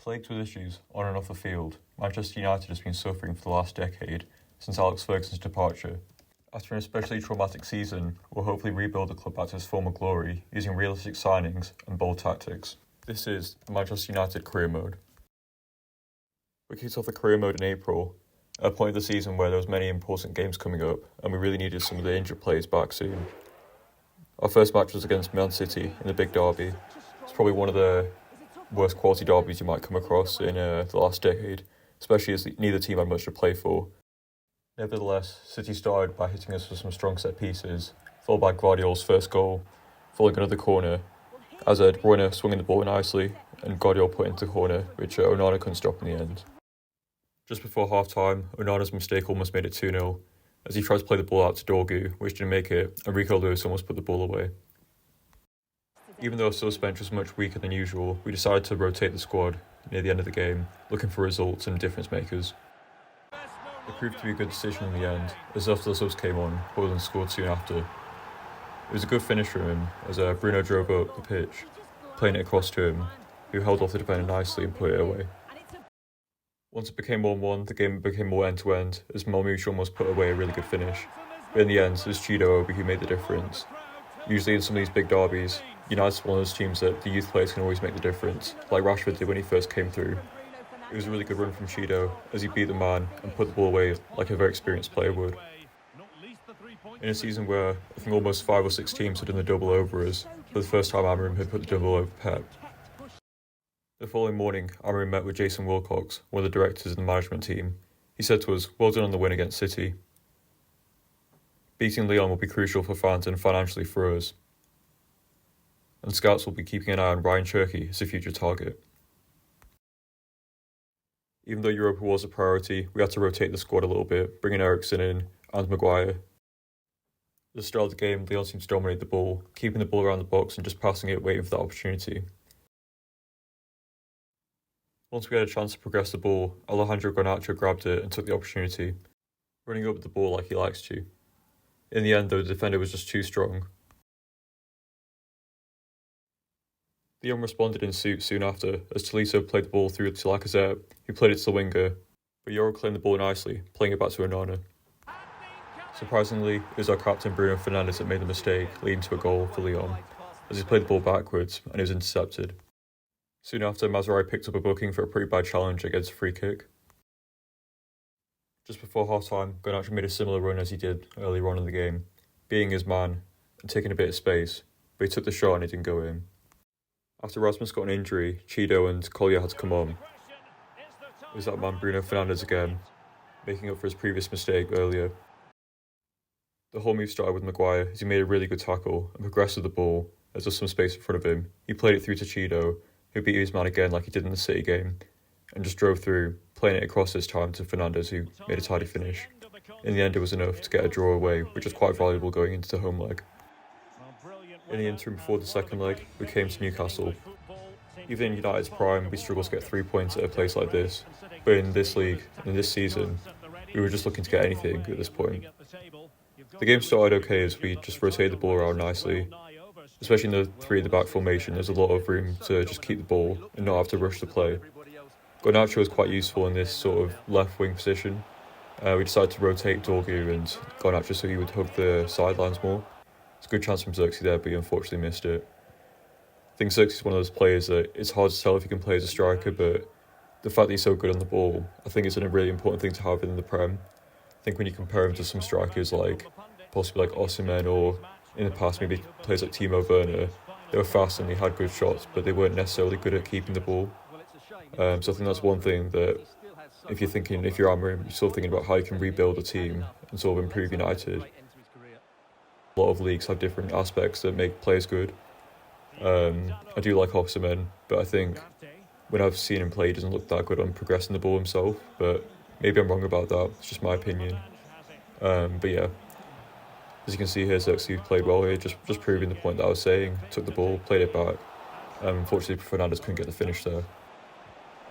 Plagued with issues on and off the field, Manchester United has been suffering for the last decade since Alex Ferguson's departure. After an especially traumatic season, we'll hopefully rebuild the club back to its former glory using realistic signings and bold tactics. This is the Manchester United career mode. We kicked off the career mode in April, at a point of the season where there was many important games coming up and we really needed some of the injured players back soon. Our first match was against Man City in the big derby. It's probably one of the worst quality derbies you might come across in the last decade, especially as neither team had much to play for. Nevertheless, City started by hitting us with some strong set pieces, followed by Guardiola's first goal, following another corner, as De Bruyne swinging the ball nicely, and Guardiola put into the corner, which Onana couldn't stop in the end. Just before half-time, Onana's mistake almost made it 2-0, as he tried to play the ball out to Dorgu, which didn't make it, and Rico Lewis almost put the ball away. Even though our subs bench was much weaker than usual, we decided to rotate the squad near the end of the game, looking for results and difference makers. It proved to be a good decision in the end, as after the subs came on, Haaland scored soon after. It was a good finish from him, as Bruno drove up the pitch, playing it across to him, who held off the defender nicely and put it away. Once it became 1-1, the game became more end-to-end, as Malmouche almost put away a really good finish. But in the end, it was Chido Obi who made the difference. Usually in some of these big derbies, United's one of those teams that the youth players can always make the difference, like Rashford did when he first came through. It was a really good run from Chido, as he beat the man and put the ball away like a very experienced player would. In a season where I think almost 5 or 6 teams had done the double over us, for the first time Amorim had put the double over Pep. The following morning, Amorim met with Jason Wilcox, one of the directors of the management team. He said to us, "Well done on the win against City. Beating Lyon will be crucial for fans and financially for us. And scouts will be keeping an eye on Ryan Cherky as a future target." Even though Europa was a priority, we had to rotate the squad a little bit, bringing Eriksen in and Maguire. At the start of the game, Lyon seemed to dominate the ball, keeping the ball around the box and just passing it, waiting for that opportunity. Once we had a chance to progress the ball, Alejandro Garnacho grabbed it and took the opportunity, running up with the ball like he likes to. In the end, though, the defender was just too strong. Lyon responded in suit soon after, as Tolisso played the ball through to Lacazette, who played it to the winger, but Euro claimed the ball nicely, playing it back to Onana. Surprisingly, it was our captain Bruno Fernandes that made the mistake, leading to a goal for Lyon, as he played the ball backwards and it was intercepted. Soon after, Mazraoui picked up a booking for a pretty bad challenge against a free kick. Just before half-time, Garnacho made a similar run as he did earlier on in the game, being his man and taking a bit of space, but he took the shot and it didn't go in. After Rasmus got an injury, Chido and Collier had to come on. It was that man Bruno Fernandes again, making up for his previous mistake earlier. The whole move started with Maguire, as he made a really good tackle and progressed with the ball, as there was some space in front of him. He played it through to Chido, who beat his man again like he did in the City game, and just drove through, playing it across this time to Fernandes, who made a tidy finish. In the end, it was enough to get a draw away, which was quite valuable going into the home leg. In the interim before the second leg, we came to Newcastle. Even in United's prime, we struggled to get 3 points at a place like this, but in this league, and in this season, we were just looking to get anything at this point. The game started okay as we just rotated the ball around nicely. Especially in the 3 at the back formation, there's a lot of room to just keep the ball and not have to rush the play. Garnacho was quite useful in this sort of left wing position. We decided to rotate Dorgu and Garnacho so he would hug the sidelines more. It's a good chance from Xerxes there, but he unfortunately missed it. I think Xerxes is one of those players that it's hard to tell if he can play as a striker, but the fact that he's so good on the ball, I think it's a really important thing to have in the Prem. I think when you compare him to some strikers possibly like Osimhen, or in the past maybe players like Timo Werner, they were fast and they had good shots, but they weren't necessarily good at keeping the ball. So I think that's one thing that if you're Amorim, you're sort of thinking about how you can rebuild a team and sort of improve United. A lot of leagues have different aspects that make players good. I do like Osimhen, but I think when I've seen him play, he doesn't look that good on progressing the ball himself, but maybe I'm wrong about that, it's just my opinion. But yeah, as you can see here, Xerxes played well here, just proving the point that I was saying, took the ball, played it back. Unfortunately, Fernandes couldn't get the finish there.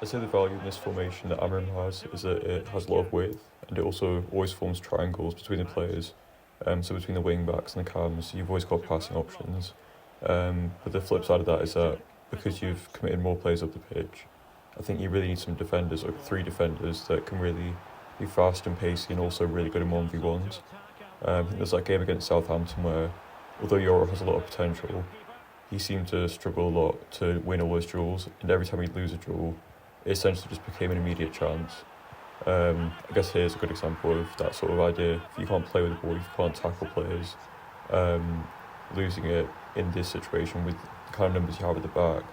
I'd say the value in this formation that Amorim has is that it has a lot of width, and it also always forms triangles between the players. So between the wing backs and the cams, you've always got passing options. But the flip side of that is that because you've committed more players up the pitch, I think you really need some defenders, like 3 defenders, that can really be fast and pacey and also really good in 1v1s. I think there's that game against Southampton where, although Euro has a lot of potential, he seemed to struggle a lot to win all his duels, and every time he'd lose a duel, it essentially just became an immediate chance. I guess here's a good example of that sort of idea. If you can't play with the ball, if you can't tackle players, losing it in this situation with the kind of numbers you have at the back,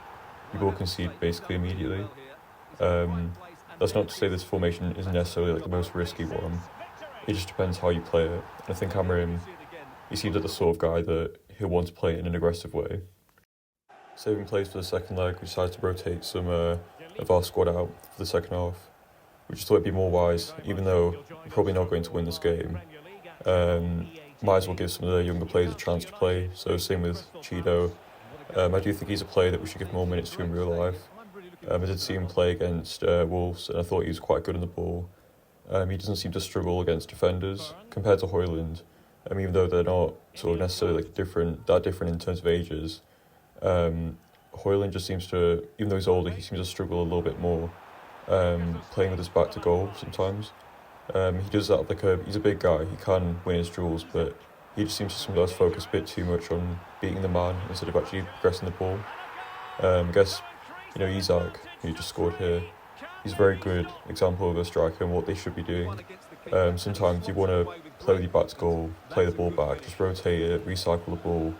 you will concede basically immediately. That's not to say this formation isn't necessarily like the most risky one. It just depends how you play it. And I think Amorim, he seems like the sort of guy that he'll want to play it in an aggressive way. Saving plays for the second leg, we decided to rotate some of our squad out for the second half. We just thought it'd be more wise, even though we're probably not going to win this game. Might as well give some of the younger players a chance to play, so same with Cheeto. I do think he's a player that we should give more minutes to in real life. I did see him play against Wolves, and I thought he was quite good on the ball. He doesn't seem to struggle against defenders compared to Højlund. Even though they're not sort of necessarily like different in terms of ages, Højlund just seems to, even though he's older, he seems to struggle a little bit more playing with his back to goal sometimes. He does that like he's a big guy, he can win his duels, but he just seems to sometimes focus a bit too much on beating the man instead of actually progressing the ball. I guess, Isak, who just scored here, he's a very good example of a striker and what they should be doing. Sometimes you want to play with your back to goal, play the ball back, just rotate it, recycle the ball,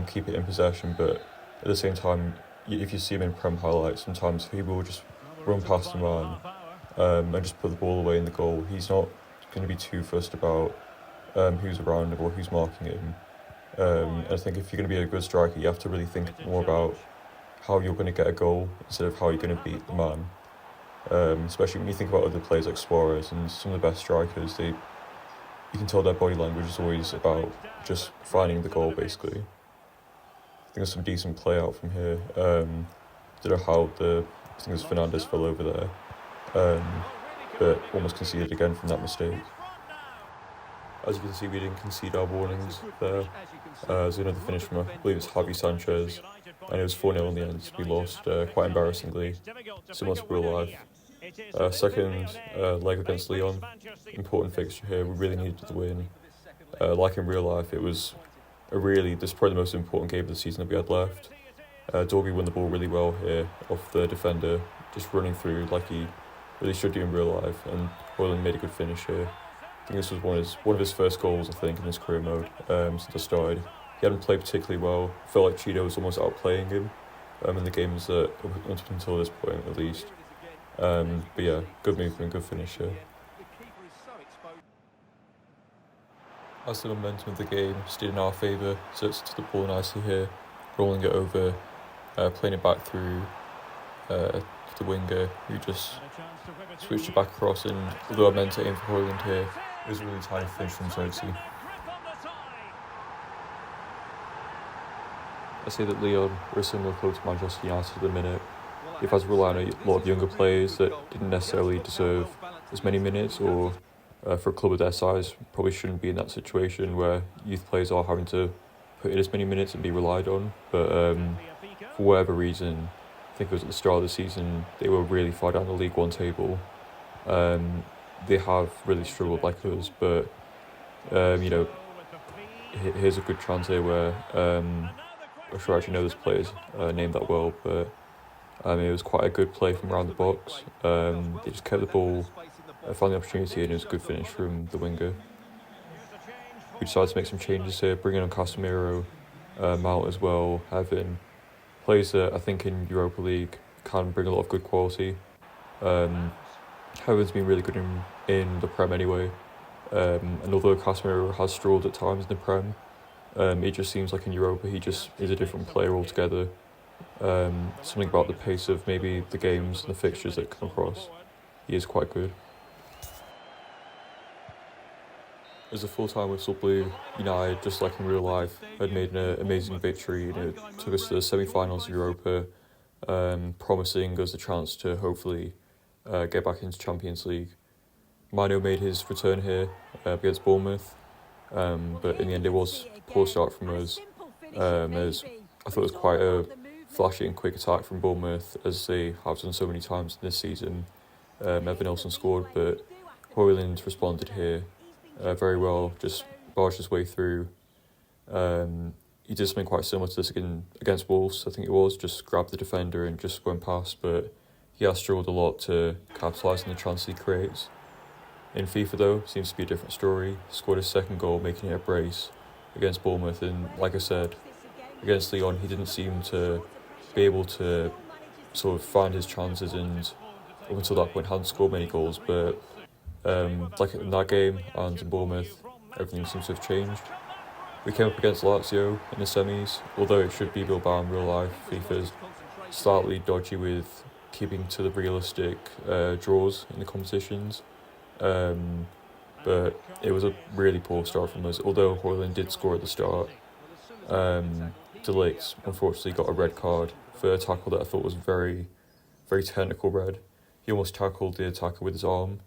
keep it in possession, but at the same time, if you see him in Prem highlights, sometimes he will just run past the man and just put the ball away in the goal. He's not going to be too fussed about who's around him or who's marking him. I think if you're going to be a good striker, you have to really think more about how you're going to get a goal instead of how you're going to beat the man. Especially when you think about other players like Suarez and some of the best strikers, you can tell their body language is always about just finding the goal, basically. I think there's some decent play out from here. Don't know how I think it was Fernandes fell over there, but almost conceded again from that mistake. As you can see, we didn't concede our warnings there. There's another finish from, I believe it's Javi Sanchez, and it was 4-0 in the end. We lost quite embarrassingly, similar to real life. Second leg against Lyon, important fixture here. We really needed the win. Like in real life, it was this is probably the most important game of the season that we had left. Dorgy won the ball really well here off the defender, just running through like he really should do in real life, and Højlund made a good finish here. I think this was one of his first goals, I think, in his career mode since I started. He hadn't played particularly well. I felt like Cheeto was almost outplaying him in the games up until this point, at least. But yeah, good movement, good finish here. As the momentum of the game stayed in our favour, so it's to the ball nicely here, rolling it over, playing it back through the winger, who just switched it back across, and although I meant to aim for Højlund here, it was a really tiny finish from Sochi. I say that Lyon are a similar club to Manchester United at the minute. They've had to rely on a lot of younger players that didn't necessarily deserve as many minutes, or for a club of their size, probably shouldn't be in that situation where youth players are having to put in as many minutes and be relied on. But for whatever reason, I think it was at the start of the season, they were really far down the League One table. They have really struggled like us, but here's a good chance here where I'm sure I actually know this player's name that well, but it was quite a good play from around the box. They just kept the ball, found the opportunity, and it was a good finish from the winger. We decided to make some changes here, bringing on Casemiro, Mount as well, having players that I think in Europa League can bring a lot of good quality. Heaven's been really good in the Prem anyway, and although Casemiro has struggled at times in the Prem, it just seems like in Europa he just is a different player altogether. Something about the pace of maybe the games and the fixtures that come across, he is quite good. As a full-time whistle blew, United, just like in real life, had made an amazing victory, and it took us to the semi-finals of Europa, promising us a chance to hopefully get back into Champions League. Mino made his return here against Bournemouth, but in the end it was a poor start from us, as I thought it was quite a flashy and quick attack from Bournemouth, as they have done so many times this season. Evan Nelson scored, but Hoyland responded here very well, just barged his way through. He did something quite similar to this against Wolves, I think it was, just grabbed the defender and just went past, but he has struggled a lot to capitalise on the chances he creates. In FIFA though, seems to be a different story. Scored his second goal, making it a brace against Bournemouth, and like I said, against Lyon he didn't seem to be able to sort of find his chances, and up until that point hadn't scored many goals, but like in that game and in Bournemouth, everything seems to have changed. We came up against Lazio in the semis, although it should be Bilbao in real life. FIFA's slightly dodgy with keeping to the realistic draws in the competitions. But it was a really poor start from us, although Hoyland did score at the start. De Ligt unfortunately got a red card for a tackle that I thought was very, very technical red. He almost tackled the attacker with his arm.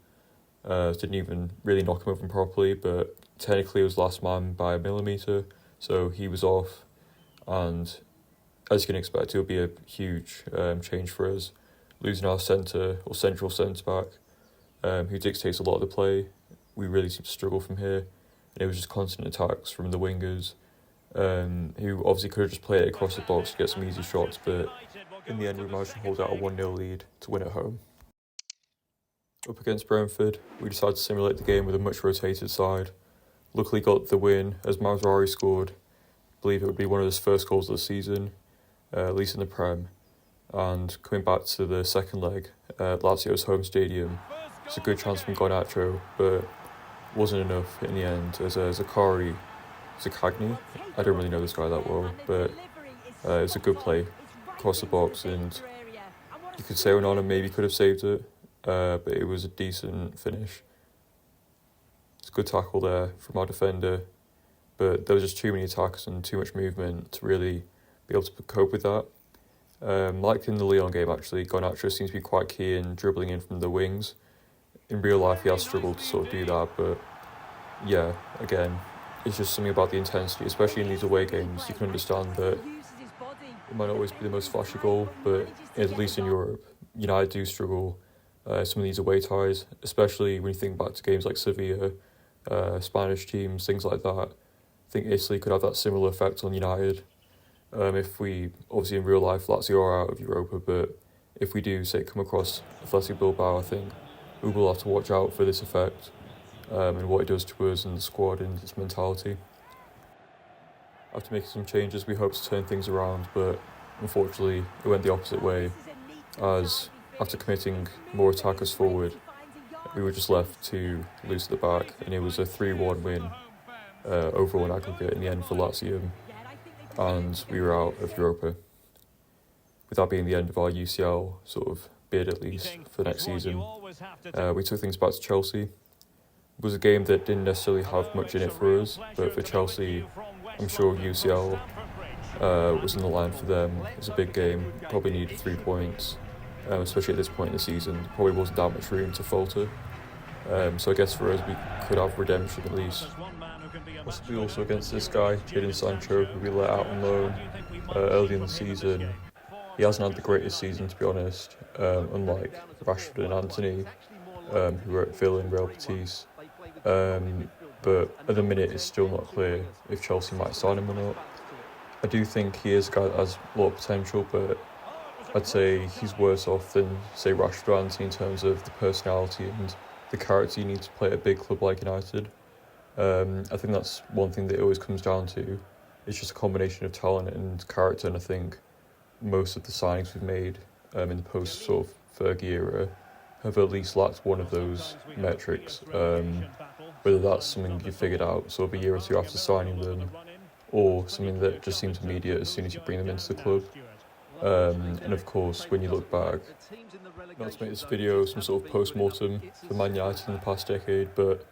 Didn't even really knock him over properly, but technically it was last man by a millimetre, so he was off, and as you can expect, it would be a huge change for us, losing our central centre back, who dictates a lot of the play. We really seem to struggle from here, and it was just constant attacks from the wingers, who obviously could have just played it across the box to get some easy shots, but in the end we managed to hold out a 1-0 lead to win at home. Up against Brentford, we decided to simulate the game with a much rotated side. Luckily got the win as Mazraoui scored. I believe it would be one of his first goals of the season, at least in the Prem. And coming back to the second leg at Lazio's home stadium, it's a good chance from Garnacho, but wasn't enough in the end as Zakagni, I don't really know this guy that well, but it was a good play across the box, and you could say Onana maybe could have saved it, but it was a decent finish. It's a good tackle there from our defender, but there was just too many attacks and too much movement to really be able to cope with that. Like in the Lyon game actually, Garnacho seems to be quite key in dribbling in from the wings. In real life he has struggled to sort of do that, but yeah, again, it's just something about the intensity, especially in these away games. You can understand that it might not always be the most flashy goal, but at least in Europe, United do struggle some of these away ties, especially when you think back to games like Sevilla, Spanish teams, things like that. I think Italy could have that similar effect on United. If we, obviously in real life, Lazio are out of Europa, but if we do, say, come across Athletic Bilbao, I think we will have to watch out for this effect and what it does to us and the squad and its mentality. After making some changes, we hoped to turn things around, but unfortunately it went the opposite way, as after committing more attackers forward, we were just left to lose at the back, and it was a 3-1 win overall in aggregate in the end for Lazio, and we were out of Europa. With that being the end of our UCL sort of bid, at least for next season, we took things back to Chelsea. It was a game that didn't necessarily have much in it for us, but for Chelsea, I'm sure UCL was in the line for them. It was a big game, probably needed 3 points, especially at this point in the season. There probably wasn't that much room to falter. So I guess for us, we could have redemption at least. Possibly also against this guy, Jadon Sancho, who we let out on loan early in the season. He hasn't had the greatest season, to be honest, unlike Rashford and Antony, who were at Villa and Real Betis. But at the minute, it's still not clear if Chelsea might sign him or not. I do think he is a guy that has a lot of potential, but I'd say he's worse off than, say, Rashford or Antony in terms of the personality and the character you need to play at a big club like United. I think that's one thing that it always comes down to. It's just a combination of talent and character, and I think most of the signings we've made in the post sort of Fergie era have at least lacked one of those metrics. Whether that's something you figured out sort of a year or two after signing them, or something that just seems immediate as soon as you bring them into the club. And of course, when you look back, not to make this video some sort of post-mortem for Man United in the past decade, but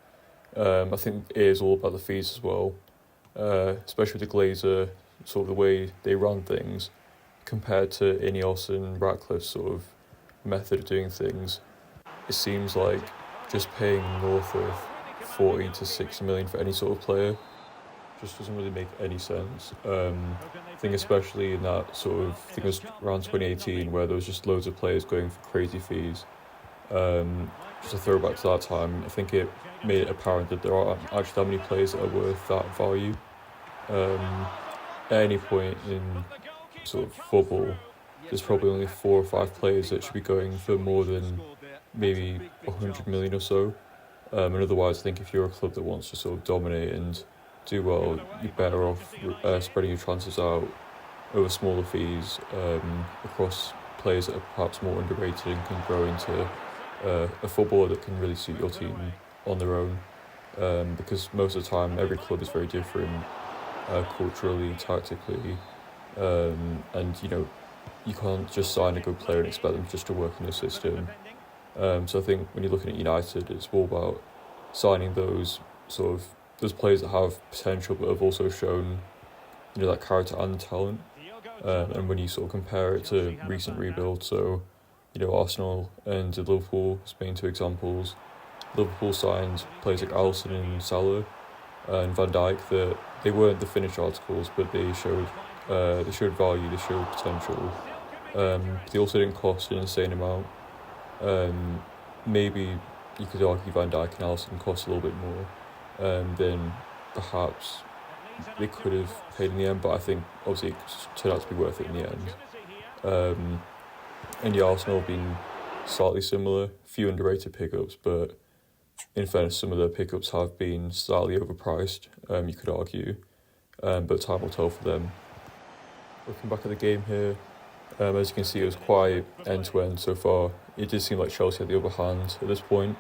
I think it is all about the fees as well, especially with the Glazer, sort of the way they run things, compared to Ineos and Ratcliffe's sort of method of doing things. It seems like just paying north of 40 to 60 million for any sort of player just doesn't really make any sense. I think especially in that I think it was around 2018 where there was just loads of players going for crazy fees. Just a throwback to that time, I think it made it apparent that there aren't actually that many players that are worth that value. Um, at any point in sort of football, there's probably only 4 or 5 players that should be going for more than maybe 100 million or so. And otherwise, I think if you're a club that wants to sort of dominate and do well, you're better off spreading your transfers out over smaller fees across players that are perhaps more underrated and can grow into a footballer that can really suit your team on their own. Because most of the time, every club is very different culturally, tactically, and you can't just sign a good player and expect them just to work in the system. So I think when you're looking at United, it's all about signing those players that have potential but have also shown that character and talent. And when you sort of compare it to recent rebuilds, so Arsenal and Liverpool, as being 2 examples, Liverpool signed players like Alisson and Salah and Van Dijk that they weren't the finished articles, but they showed value, they showed potential. They also didn't cost an insane amount. Maybe you could argue Van Dijk and Alisson cost a little bit more than perhaps they could have paid in the end, but I think obviously it turned out to be worth it in the end. And the Arsenal have been slightly similar, few underrated pickups, but in fairness, some of their pickups have been slightly overpriced, you could argue, but time will tell for them. Looking back at the game here, as you can see, it was quite end-to-end so far. It did seem like Chelsea had the upper hand at this point,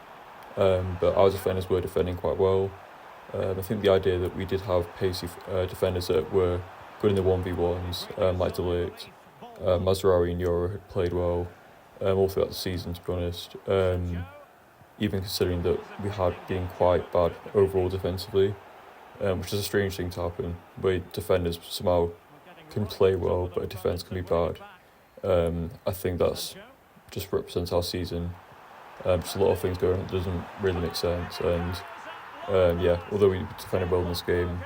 but our defenders were defending quite well. I think the idea that we did have pacey defenders that were good in the 1v1s, like De Ligt, Mazraoui and Euro had played well all throughout the season, to be honest. Even considering that we had been quite bad overall defensively, which is a strange thing to happen, where defenders somehow can play well, but a defence can be bad. I think that's just represents our season. Just a lot of things going on that doesn't really make sense. And although we defended well in this game,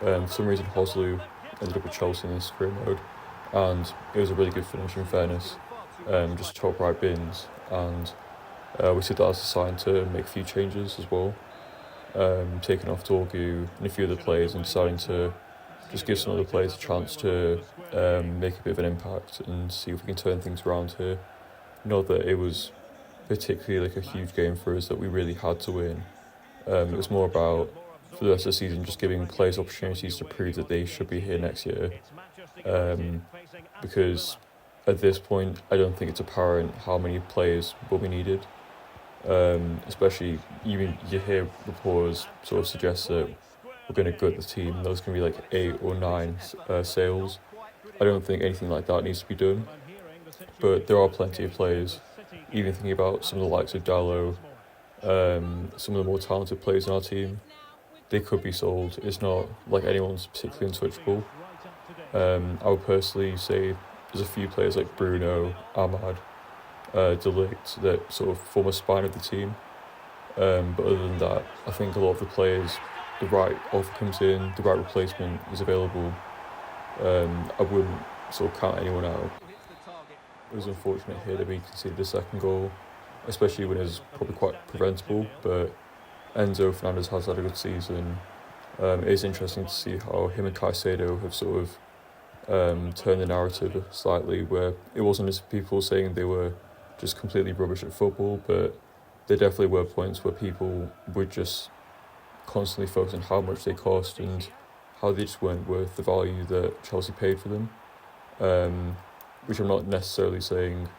for some reason Hoslu ended up with Chelsea in this career mode, and it was a really good finish in fairness. Just top right bins, and we took that as a sign to make a few changes as well. Taking off Torgu and a few other players and deciding to just give some other players a chance to make a bit of an impact and see if we can turn things around here. Not that it was particularly like a huge game for us that we really had to win. It was more about, for the rest of the season, just giving players opportunities to prove that they should be here next year. Because at this point, I don't think it's apparent how many players will be needed. Especially, you hear reports sort of suggest that we're going to gut the team. Those can be like 8 or 9 sales. I don't think anything like that needs to be done. But there are plenty of players, even thinking about some of the likes of Dallo, some of the more talented players in our team, they could be sold. It's not like anyone's particularly untouchable. I would personally say there's a few players like Bruno, Ahmad, De Ligt that sort of form a spine of the team. But other than that, I think a lot of the players, the right offer comes in, the right replacement is available. I wouldn't sort of count anyone out. It was unfortunate here that we conceded the second goal, especially when it was probably quite preventable, but Enzo Fernandez has had a good season. It is interesting to see how him and Caicedo have sort of turned the narrative slightly, where it wasn't as people saying they were just completely rubbish at football, but there definitely were points where people would just constantly focus on how much they cost and how they just weren't worth the value that Chelsea paid for them. Which I'm not necessarily saying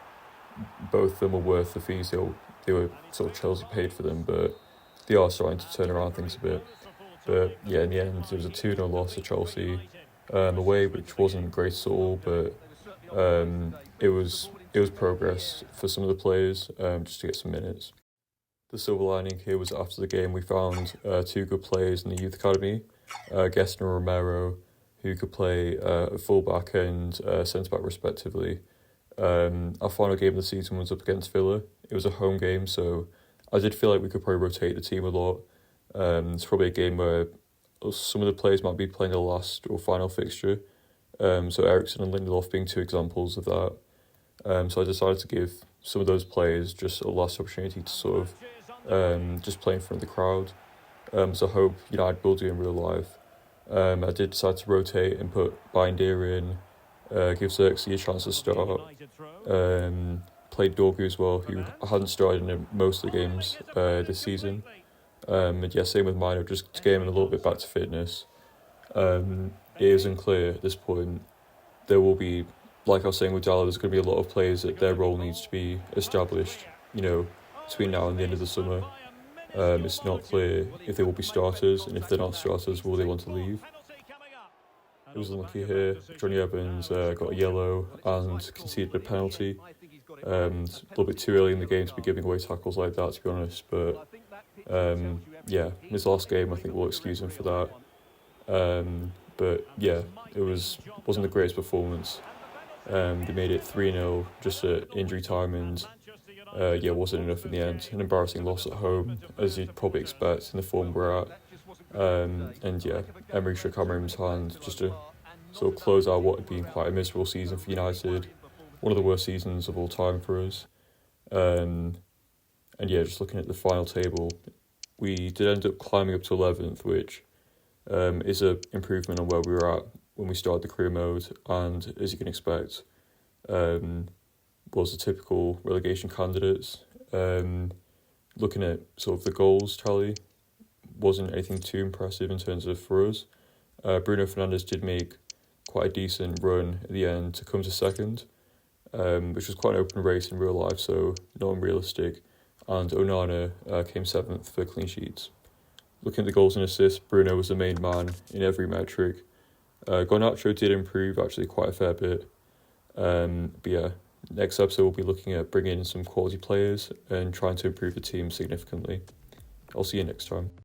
both of them were worth the fees they were sort of Chelsea paid for them, but they are starting to turn around things a bit. But yeah, in the end, it was a 2-0 loss to Chelsea away, which wasn't great at all, but it was progress for some of the players just to get some minutes. The silver lining here was after the game we found 2 good players in the youth academy, Geston and Romero, who could play full-back and centre-back respectively. Our final game of the season was up against Villa. It was a home game, so I did feel like we could probably rotate the team a lot. It's probably a game where some of the players might be playing the last or final fixture. So Ericsson and Lindelof being two examples of that. So I decided to give some of those players just a last opportunity to sort of just play in front of the crowd. So I hope United will do in real life. I did decide to rotate and put Binder in, give Xerxes a chance to start. Played Dorgu as well, who hadn't started in most of the games this season. And yeah, same with Mino, just to get him a little bit back to fitness. It is unclear at this point. There will be, like I was saying with Dalla, there's going to be a lot of players that their role needs to be established, between now and the end of the summer. It's not clear if they will be starters, and if they're not starters, will they want to leave? It was unlucky here. Johnny Evans got a yellow and conceded a penalty. A little bit too early in the game to be giving away tackles like that, to be honest. But yeah, his last game, I think we'll excuse him for that. But yeah, it wasn't the greatest performance. They made it 3-0 just at injury time, and wasn't enough in the end. An embarrassing loss at home, as you'd probably expect in the form we're at. And yeah, Emery shook Amorim's hand just to sort of close out what had been quite a miserable season for United, one of the worst seasons of all time for us. And yeah, just looking at the final table, we did end up climbing up to 11th, which is an improvement on where we were at when we started the career mode, and as you can expect, was the typical relegation candidates. Looking at sort of the goals tally, wasn't anything too impressive in terms of for us. Bruno Fernandes did make quite a decent run at the end to come to second, which was quite an open race in real life, so not unrealistic. And Onana came 7th for clean sheets. Looking at the goals and assists, Bruno was the main man in every metric. Garnacho did improve actually quite a fair bit. But yeah, next episode we'll be looking at bringing in some quality players and trying to improve the team significantly. I'll see you next time.